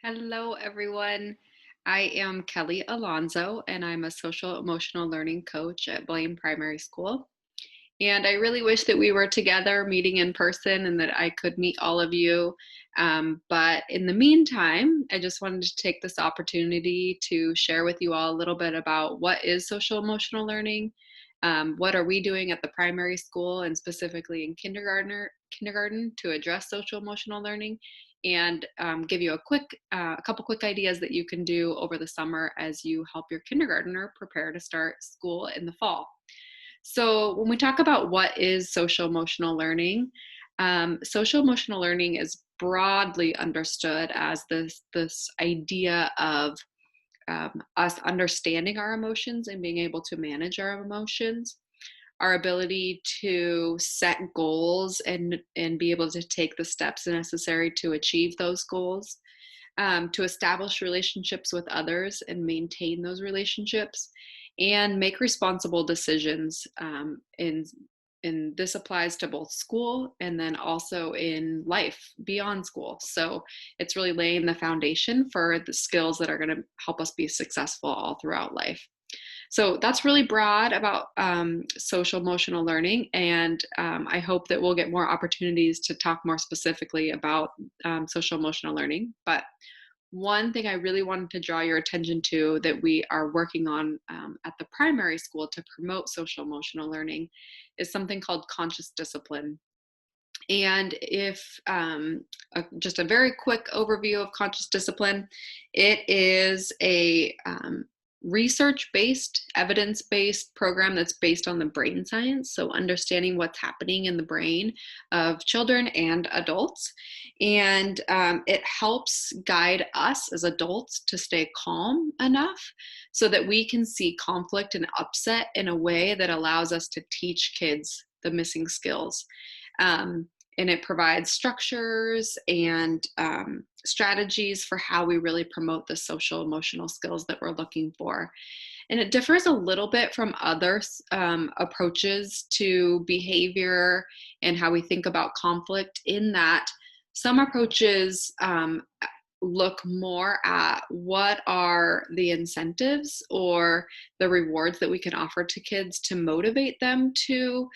Hello, everyone. I am Kelly Alonso, and I'm a social emotional learning coach at Blaine Primary School. And I really wish that we were together meeting in person and that I could meet all of you. But in the meantime, I just wanted to take this opportunity to share with you all a little bit about what is social emotional learning. What are we doing at the primary school and specifically in kindergarten to address social emotional learning, and give you a couple quick ideas that you can do over the summer as you help your kindergartner prepare to start school in the fall. So, when we talk about what is social emotional learning, social emotional learning is broadly understood as this idea of us understanding our emotions and being able to manage our emotions, our ability to set goals and be able to take the steps necessary to achieve those goals, to establish relationships with others and maintain those relationships, and make responsible decisions. And this applies to both school and then also in life beyond school. So it's really laying the foundation for the skills that are going to help us be successful all throughout life. So that's really broad about social emotional learning, and I hope that we'll get more opportunities to talk more specifically about social emotional learning. But one thing I really wanted to draw your attention to that we are working on at the primary school to promote social emotional learning is something called conscious discipline. And if just a very quick overview of conscious discipline, it is a research based, evidence based program that's based on the brain science. So, understanding what's happening in the brain of children and adults. And it helps guide us as adults to stay calm enough so that we can see conflict and upset in a way that allows us to teach kids the missing skills. Um, and it provides structures and strategies for how we really promote the social emotional skills that we're looking for. And it differs a little bit from other approaches to behavior and how we think about conflict, in that some approaches look more at what are the incentives or the rewards that we can offer to kids to motivate them to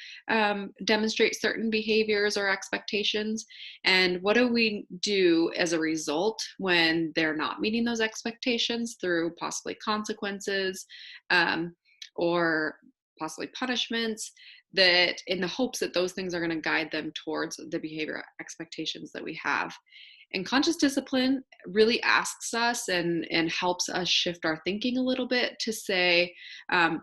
demonstrate certain behaviors or expectations, and what do we do as a result when they're not meeting those expectations through possibly consequences, um, or possibly punishments, that in the hopes that those things are going to guide them towards the behavior expectations that we have. And conscious discipline really asks us and helps us shift our thinking a little bit to say,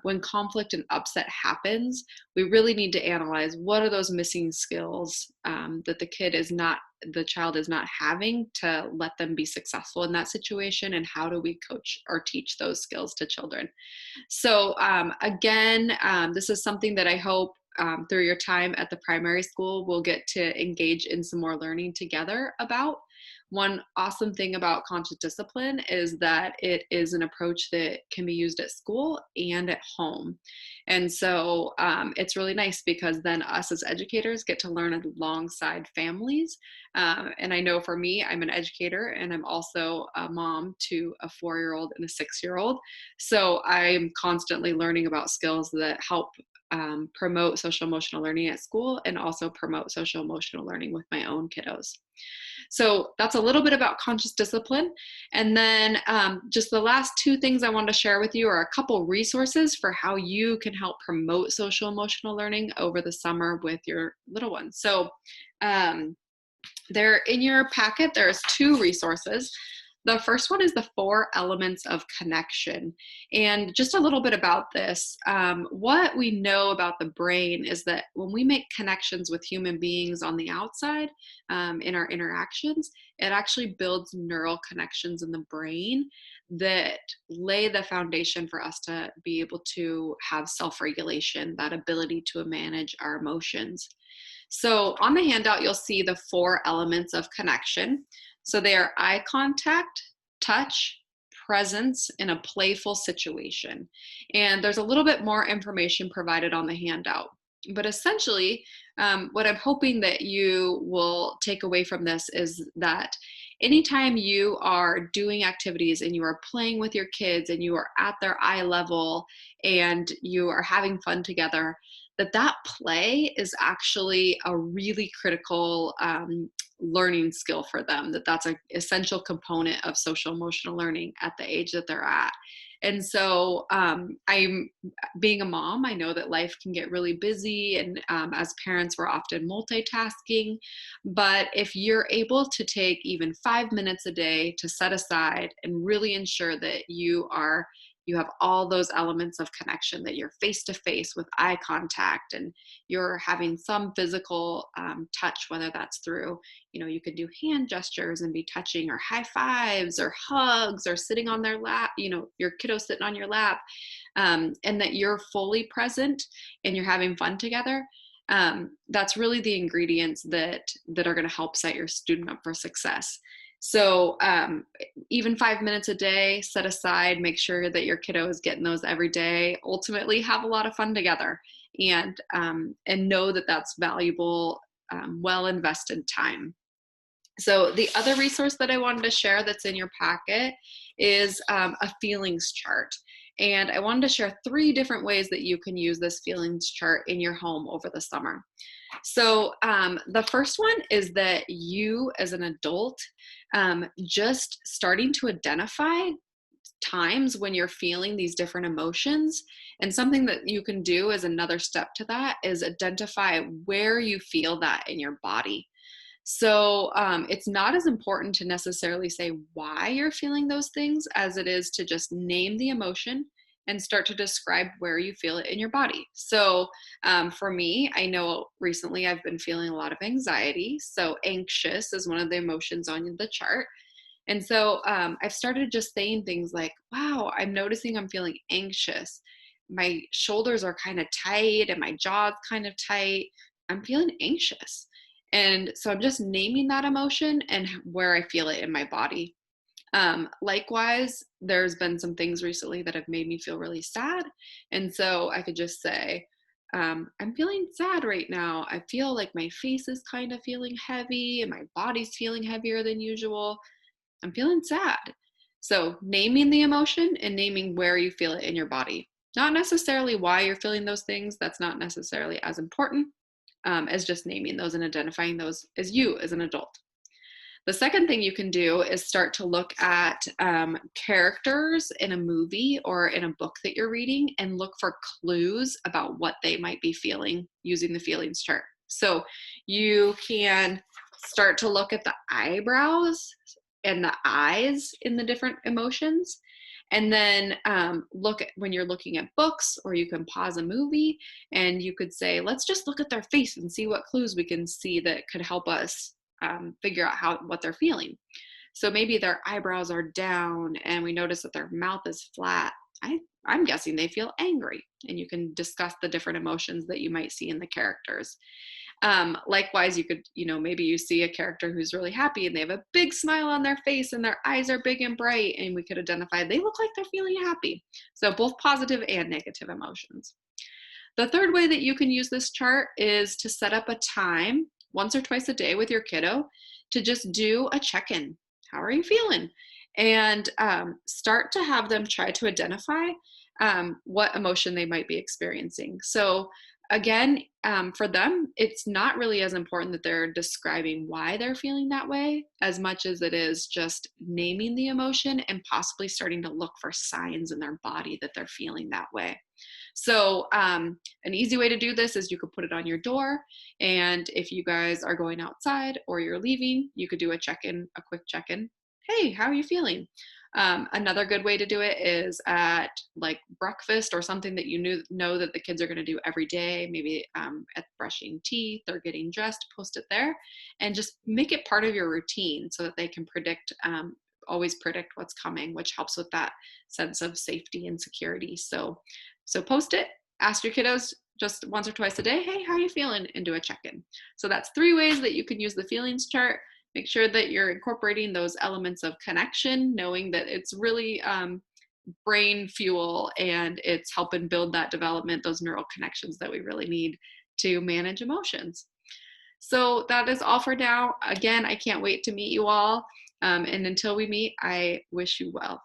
when conflict and upset happens, we really need to analyze what are those missing skills that the child is not having to let them be successful in that situation, and how do we coach or teach those skills to children. So again, this is something that I hope through your time at the primary school we'll get to engage in some more learning together about. One awesome thing about conscious discipline is that it is an approach that can be used at school and at home. And so it's really nice because then us as educators get to learn alongside families. And I know for me, I'm an educator and I'm also a mom to a 4-year-old and a 6-year-old. So I'm constantly learning about skills that help promote social emotional learning at school and also promote social emotional learning with my own kiddos. So that's a little bit about conscious discipline. And then just the last two things I want to share with you are a couple resources for how you can help promote social emotional learning over the summer with your little ones. So there in your packet, there's two resources. The first one is the 4 elements of connection. And just a little bit about this. What we know about the brain is that when we make connections with human beings on the outside, in our interactions, it actually builds neural connections in the brain that lay the foundation for us to be able to have self regulation, that ability to manage our emotions. So on the handout, you'll see the 4 elements of connection. So they are eye contact, touch, presence, in a playful situation. And there's a little bit more information provided on the handout. But essentially, what I'm hoping that you will take away from this is that anytime you are doing activities and you are playing with your kids and you are at their eye level and you are having fun together, that play is actually a really critical learning skill for them, that's an essential component of social emotional learning at the age that they're at. And so I'm being a mom, I know that life can get really busy, and as parents, we're often multitasking. But if you're able to take even 5 minutes a day to set aside and really ensure that you have all those elements of connection, that you're face to face with eye contact and you're having some physical touch, whether that's through, you can do hand gestures and be touching, or high fives or hugs, or sitting on their lap, your kiddo sitting on your lap, and that you're fully present and you're having fun together. That's really the ingredients that are going to help set your student up for success. So even 5 minutes a day set aside, make sure that your kiddo is getting those every day. Ultimately, have a lot of fun together, and know that that's valuable, well invested time. So the other resource that I wanted to share that's in your packet is a feelings chart. And I wanted to share 3 different ways that you can use this feelings chart in your home over the summer. So the first one is that you, as an adult, just starting to identify times when you're feeling these different emotions. And something that you can do as another step to that is identify where you feel that in your body. So it's not as important to necessarily say why you're feeling those things as it is to just name the emotion and start to describe where you feel it in your body. So for me, I know recently I've been feeling a lot of anxiety. So anxious is one of the emotions on the chart. And so I've started just saying things like, wow, I'm noticing I'm feeling anxious. My shoulders are kind of tight and my jaw's kind of tight. I'm feeling anxious. And so I'm just naming that emotion and where I feel it in my body. Likewise, there's been some things recently that have made me feel really sad. And so I could just say, I'm feeling sad right now. I feel like my face is kind of feeling heavy and my body's feeling heavier than usual. I'm feeling sad. So naming the emotion and naming where you feel it in your body. Not necessarily why you're feeling those things. That's not necessarily as important as just naming those and identifying those as you as an adult. The second thing you can do is start to look at characters in a movie or in a book that you're reading and look for clues about what they might be feeling using the feelings chart. So you can start to look at the eyebrows and the eyes in the different emotions. And then look at when you're looking at books, or you can pause a movie and you could say, let's just look at their face and see what clues we can see that could help us figure out what they're feeling. So maybe their eyebrows are down and we notice that their mouth is flat. I'm guessing they feel angry, and you can discuss the different emotions that you might see in the characters. Likewise, you could, maybe you see a character who's really happy and they have a big smile on their face and their eyes are big and bright, and we could identify they look like they're feeling happy. So both positive and negative emotions. The third way that you can use this chart is to set up a time once or twice a day with your kiddo to just do a check-in. How are you feeling? And start to have them try to identify what emotion they might be experiencing. So again, for them, it's not really as important that they're describing why they're feeling that way as much as it is just naming the emotion and possibly starting to look for signs in their body that they're feeling that way. So an easy way to do this is you could put it on your door. And if you guys are going outside or you're leaving, you could do a quick check-in. Hey, how are you feeling? Another good way to do it is at like breakfast or something that you know that the kids are going to do every day. Maybe at brushing teeth or getting dressed, post it there, and just make it part of your routine so that they can always predict what's coming, which helps with that sense of safety and security. So post it, ask your kiddos just once or twice a day, hey, how are you feeling? And do a check-in. So that's 3 ways that you can use the feelings chart. Make sure that you're incorporating those elements of connection, knowing that it's really brain fuel and it's helping build that development, those neural connections that we really need to manage emotions. So that is all for now. Again, I can't wait to meet you all. And until we meet, I wish you well.